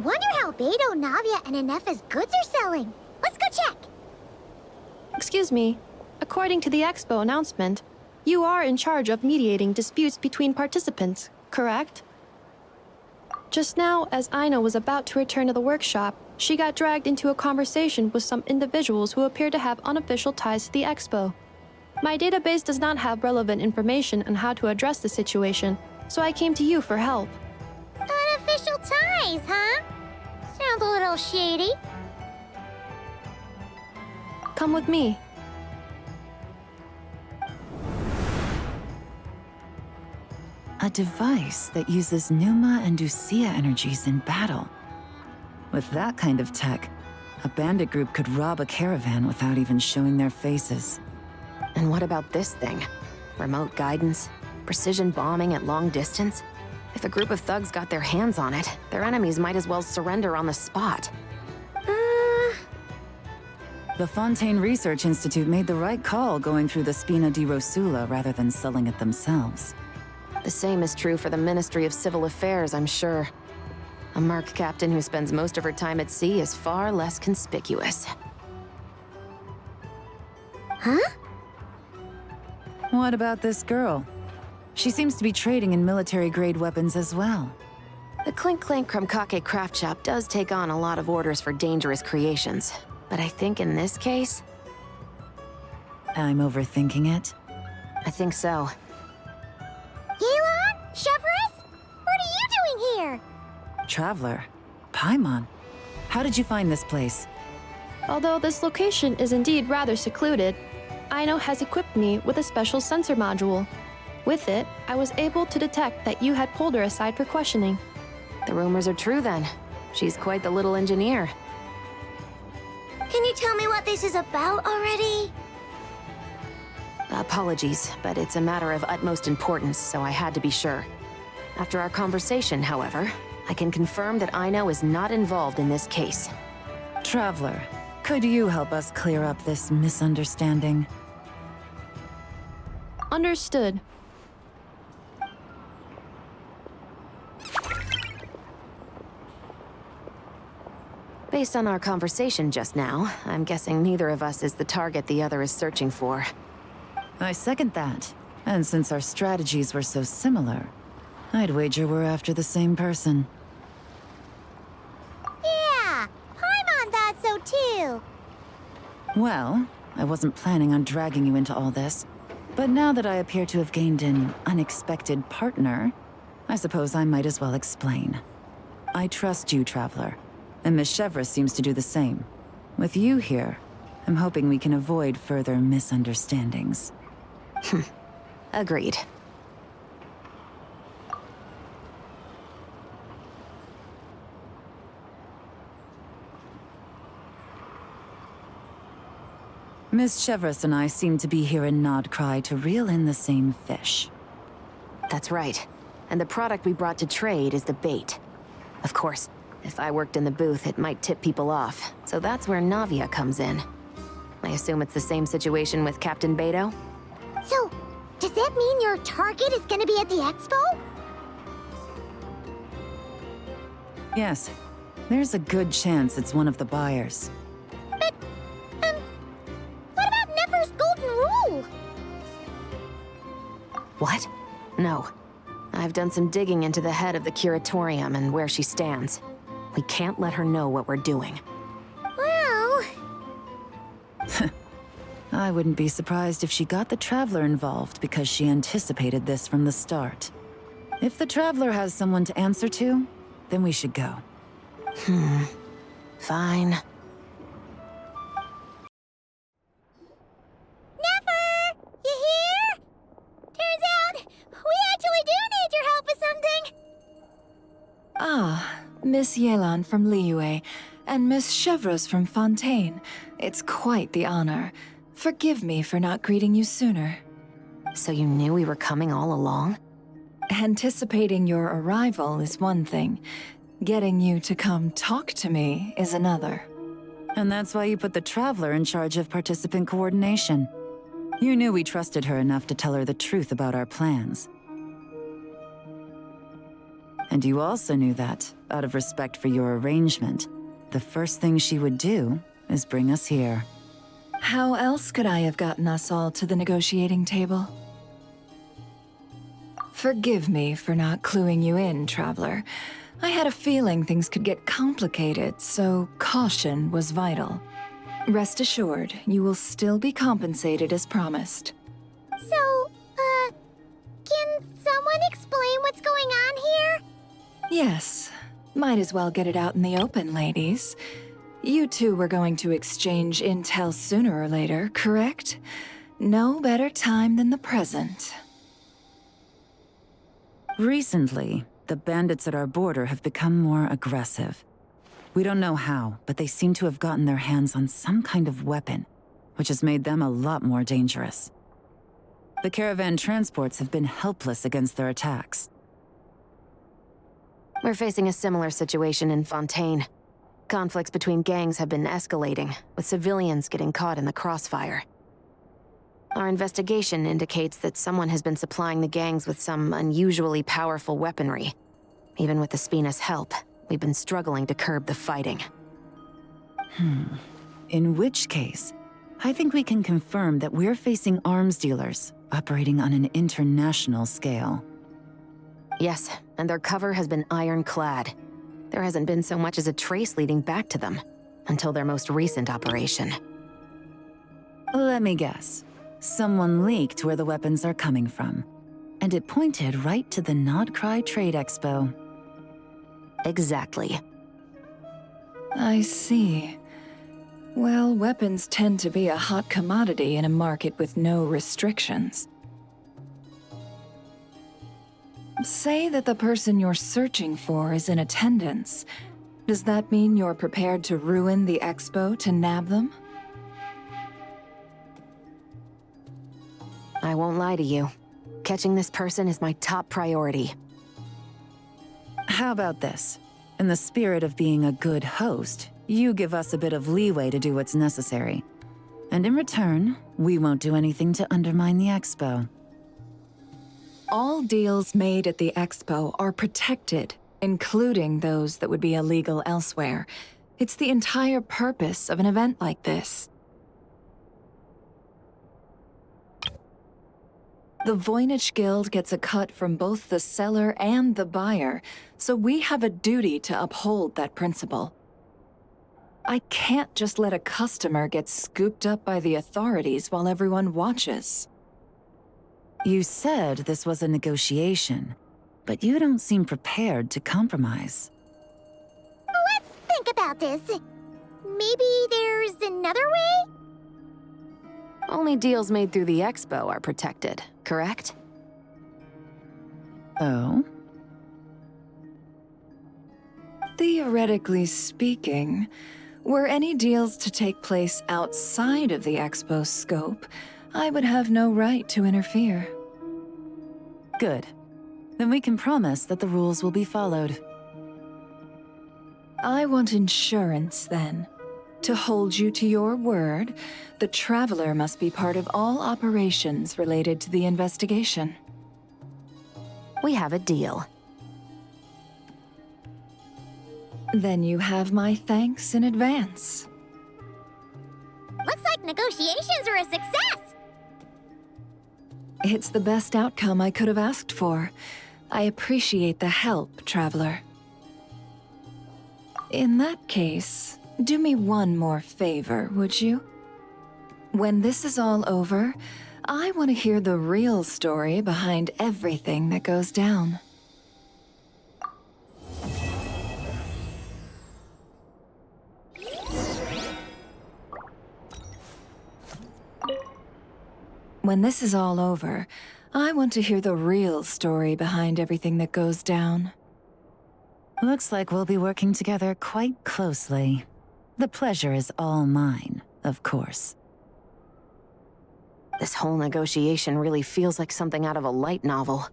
Wonder how Beto, Navia, and Inef's goods are selling. Let's go check. Excuse me. According to the expo announcement, you are in charge of mediating disputes between participants, correct? Just now, as Aino was about to return to the workshop, she got dragged into a conversation with some individuals who appear to have unofficial ties to the expo. My database does not have relevant information on how to address the situation, so I came to you for help. Unofficial ties, huh? Sounds a little shady. Come with me. A device that uses Pneuma and Usia energies in battle. With that kind of tech, a bandit group could rob a caravan without even showing their faces. And what about this thing? Remote guidance? Precision bombing at long distance? If a group of thugs got their hands on it, their enemies might as well surrender on the spot. The Fontaine Research Institute made the right call going through the Spina di Rosula rather than selling it themselves. The same is true for the Ministry of Civil Affairs, I'm sure. A merc captain who spends most of her time at sea is far less conspicuous. Huh? What about this girl? She seems to be trading in military-grade weapons as well. The Clink Clank Krumkake craft shop does take on a lot of orders for dangerous creations. But I think in this case... I'm overthinking it. I think so. Yelan? Chevreuse? What are you doing here? Traveler? Paimon? How did you find this place? Although this location is indeed rather secluded, Aino has equipped me with a special sensor module. With it, I was able to detect that you had pulled her aside for questioning. The rumors are true then. She's quite the little engineer. Can you tell me what this is about already? Apologies, but it's a matter of utmost importance, so I had to be sure. After our conversation, however, I can confirm that Aino is not involved in this case. Traveler, could you help us clear up this misunderstanding? Understood. Based on our conversation just now, I'm guessing neither of us is the target the other is searching for. I second that. And since our strategies were so similar, I'd wager we're after the same person. Yeah, Paimon thought so too. Well, I wasn't planning on dragging you into all this, but now that I appear to have gained an unexpected partner, I suppose I might as well explain. I trust you, Traveler, and Miss Chevreuse seems to do the same. With you here, I'm hoping we can avoid further misunderstandings. Agreed. Miss Chevreuse and I seem to be here in Krai to reel in the same fish. That's right. And the product we brought to trade is the bait. Of course, if I worked in the booth, it might tip people off, so that's where Navia comes in. I assume it's the same situation with Captain Beto? So, does that mean your target is gonna be at the expo? Yes, there's a good chance it's one of the buyers. But, what about Nefer's golden rule? What? No. I've done some digging into the head of the curatorium and where she stands. We can't let her know what we're doing. Well... I wouldn't be surprised if she got the Traveler involved because she anticipated this from the start. If the Traveler has someone to answer to, then we should go. Fine. Nefer! You here? Turns out, we actually do need your help with something! Ah, Miss Yelan from Liyue, and Miss Chevreuse from Fontaine. It's quite the honor. Forgive me for not greeting you sooner. So you knew we were coming all along? Anticipating your arrival is one thing. Getting you to come talk to me is another. And that's why you put the Traveler in charge of participant coordination. You knew we trusted her enough to tell her the truth about our plans. And you also knew that, out of respect for your arrangement, the first thing she would do is bring us here. How else could I have gotten us all to the negotiating table? Forgive me for not cluing you in, Traveler. I had a feeling things could get complicated, so caution was vital. Rest assured, you will still be compensated as promised. So, can someone explain what's going on here? Yes. Might as well get it out in the open, ladies. You two were going to exchange intel sooner or later, correct? No better time than the present. Recently, the bandits at our border have become more aggressive. We don't know how, but they seem to have gotten their hands on some kind of weapon, which has made them a lot more dangerous. The caravan transports have been helpless against their attacks. We're facing a similar situation in Fontaine. Conflicts between gangs have been escalating, with civilians getting caught in the crossfire. Our investigation indicates that someone has been supplying the gangs with some unusually powerful weaponry. Even with the Spina's help, we've been struggling to curb the fighting. In which case, I think we can confirm that we're facing arms dealers operating on an international scale. Yes, and their cover has been ironclad. There hasn't been so much as a trace leading back to them, until their most recent operation. Let me guess. Someone leaked where the weapons are coming from, and it pointed right to the Krai Trade Expo. Exactly. I see. Well, weapons tend to be a hot commodity in a market with no restrictions. Say that the person you're searching for is in attendance. Does that mean you're prepared to ruin the expo to nab them? I won't lie to you. Catching this person is my top priority. How about this? In the spirit of being a good host, you give us a bit of leeway to do what's necessary. And in return, we won't do anything to undermine the expo. All deals made at the expo are protected, including those that would be illegal elsewhere. It's the entire purpose of an event like this. The Voynich Guild gets a cut from both the seller and the buyer, so we have a duty to uphold that principle. I can't just let a customer get scooped up by the authorities while everyone watches. You said this was a negotiation, but you don't seem prepared to compromise. Let's think about this. Maybe there's another way? Only deals made through the expo are protected, correct? Oh? Theoretically speaking, were any deals to take place outside of the expo's scope, I would have no right to interfere. Good. Then we can promise that the rules will be followed. I want insurance, then. To hold you to your word, the Traveler must be part of all operations related to the investigation. We have a deal. Then you have my thanks in advance. Looks like negotiations are a success! It's the best outcome I could have asked for. I appreciate the help, Traveler. In that case, do me one more favor, would you? When this is all over, I want to hear the real story behind everything that goes down. When this is all over, I want to hear the real story behind everything that goes down. Looks like we'll be working together quite closely. The pleasure is all mine, of course. This whole negotiation really feels like something out of a light novel.